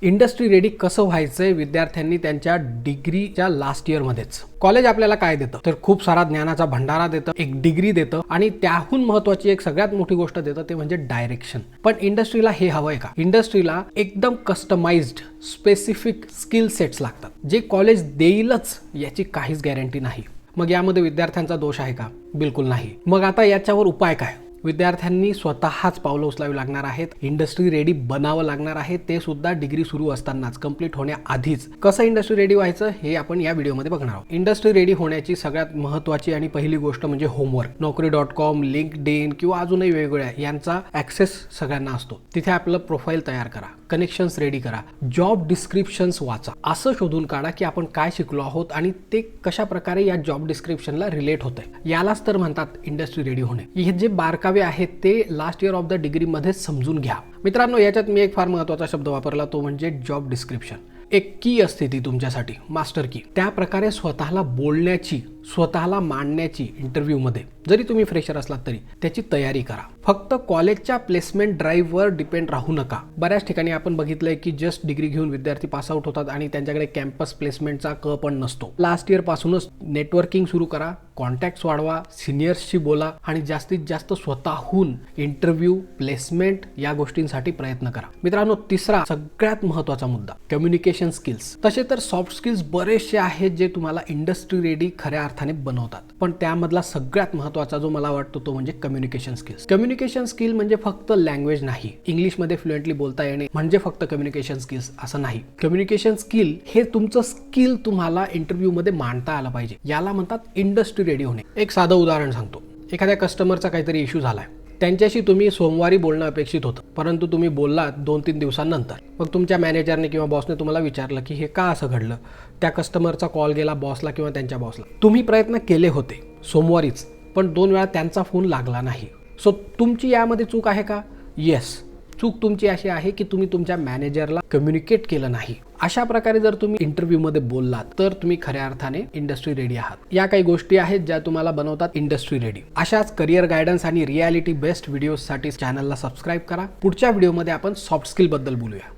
Industry ready कसं व्हायचंय विद्यार्थ्यांनी त्यांच्या डिग्रीच्या लास्ट इयर मध्येच. कॉलेज आपल्याला काय देतं तर खूप सारा ज्ञानाचा भंडारा देतं, एक डिग्री देतं आणि त्याहून महत्त्वाची एक सगळ्यात मोठी गोष्ट देतं ते म्हणजे डायरेक्शन. पण इंडस्ट्रीला हे हवंय का? इंडस्ट्रीला एकदम कस्टमाइज्ड स्पेसिफिक स्किल सेट्स लागतात, जे कॉलेज देईलच याची काहीच गॅरंटी नाही. मग यामध्ये विद्यार्थ्यांचा दोष आहे का? बिलकुल नाही. मग आता याच्यावर उपाय काय? विद्यार्थ्यांनी स्वतःच पावलं उचलावी लागणार आहेत. इंडस्ट्री रेडी बनावं लागणार आहे, ते सुद्धा डिग्री सुरू असतानाच, कंप्लीट होण्याआधीच. कसं इंडस्ट्री रेडी व्हायचं हे आपण या व्हिडिओमध्ये बघणार आहोत. इंडस्ट्री रेडी होण्याची सगळ्यात महत्त्वाची आणि पहिली गोष्ट म्हणजे होमवर्क. Naukri.com, LinkedIn किंवा अजूनही वेगवेगळ्या यांचा ॲक्सेस सगळ्यांना असतो. तिथे आपलं प्रोफाईल तयार करा, कनेक्शन्स रेडी करा, जॉब डिस्क्रिप्शन्स वाचा, असं शोधून काढा की आपण काय शिकलो आहोत आणि ते कशा प्रकारे या जॉब डिस्क्रिप्शनला रिलेट होतंय. यालाच तर म्हणतात इंडस्ट्री रेडी होणे. हे जे बारकावे आहेत ते last year of the degree मध्ये समजून घ्या. मित्रांनो, याच्यात मी एक फार महत्त्वाचा शब्द वापरला, तो म्हणजे जॉब डिस्क्रिप्शन. एक की असते ती तुमच्यासाठी, मास्टर की. त्या प्रकारे स्वतःला बोलण्याची, स्वतःला मांडण्याची इंटरव्ह्यूमध्ये, जरी तुम्ही फ्रेशर असलात तरी त्याची तयारी करा. फक्त कॉलेजच्या प्लेसमेंट ड्राईव्हवर डिपेंड राहू नका. बऱ्याच ठिकाणी आपण बघितलंय की जस्ट डिग्री घेऊन विद्यार्थी पासआउट होतात आणि त्यांच्याकडे कॅम्पस प्लेसमेंटचा क पण नसतो. लास्ट इयर पासूनच नेटवर्किंग सुरू करा, कॉन्टॅक्ट्स वाढवा, सिनियर्सशी बोला आणि जास्तीत जास्त स्वतःहून इंटरव्ह्यू, प्लेसमेंट या गोष्टींसाठी प्रयत्न करा. मित्रांनो, तिसरा सगळ्यात महत्त्वाचा मुद्दा, कम्युनिकेशन स्किल्स. तसे तर सॉफ्ट स्किल्स बरेचसे आहेत जे तुम्हाला इंडस्ट्री रेडी खऱ्या अर्थाने बनवतात, पण त्यामधला सगळ्यात महत्त्वाचा जो मला वाटतो तो म्हणजे कम्युनिकेशन स्किल्स. कम्युनिकेशन स्किल म्हणजे फक्त लँग्वेज नाही. इंग्लिशमध्ये फ्लुएंटली बोलता येणे म्हणजे फक्त कम्युनिकेशन स्किल्स असं नाही. कम्युनिकेशन स्किल हे तुमचं स्किल तुम्हाला इंटरव्ह्यूमध्ये मांडता आलं पाहिजे. याला म्हणतात इंडस्ट्री रेडी होणे. एक साधं उदाहरण सांगतो. एखाद्या कस्टमरचा काहीतरी इश्यू झालाय, त्यांच्याशी तुम्ही सोमवारी बोलणं अपेक्षित होतं, परंतु तुम्ही बोललात 2-3 दिवसांनंतर. मग तुमच्या मॅनेजरने किंवा बॉसने तुम्हाला विचारलं की हे का असं घडलं. त्या कस्टमरचा कॉल गेला बॉसला किंवा त्यांच्या बॉसला. तुम्ही प्रयत्न केले होते सोमवारीच, पण 2 वेळा त्यांचा फोन लागला नाही. सो तुमची यामध्ये चूक आहे का? येस, चूक तुमची अशी आहे की तुम्ही तुमच्या मॅनेजरला कम्युनिकेट केलं नाही. अशा प्रकारे जर तुम्ही इंटरव्ह्यूमध्ये बोललात तर तुम्ही खऱ्या अर्थाने इंडस्ट्री रेडी आहात. या काही गोष्टी आहेत ज्या तुम्हाला बनवतात इंडस्ट्री रेडी. अशाच करिअर गायडन्स आणि रियालिटी बेस्ट व्हिडिओसाठी चॅनलला सबस्क्राईब करा. पुढच्या व्हिडिओमध्ये आपण सॉफ्ट स्किल बद्दल बोलूया.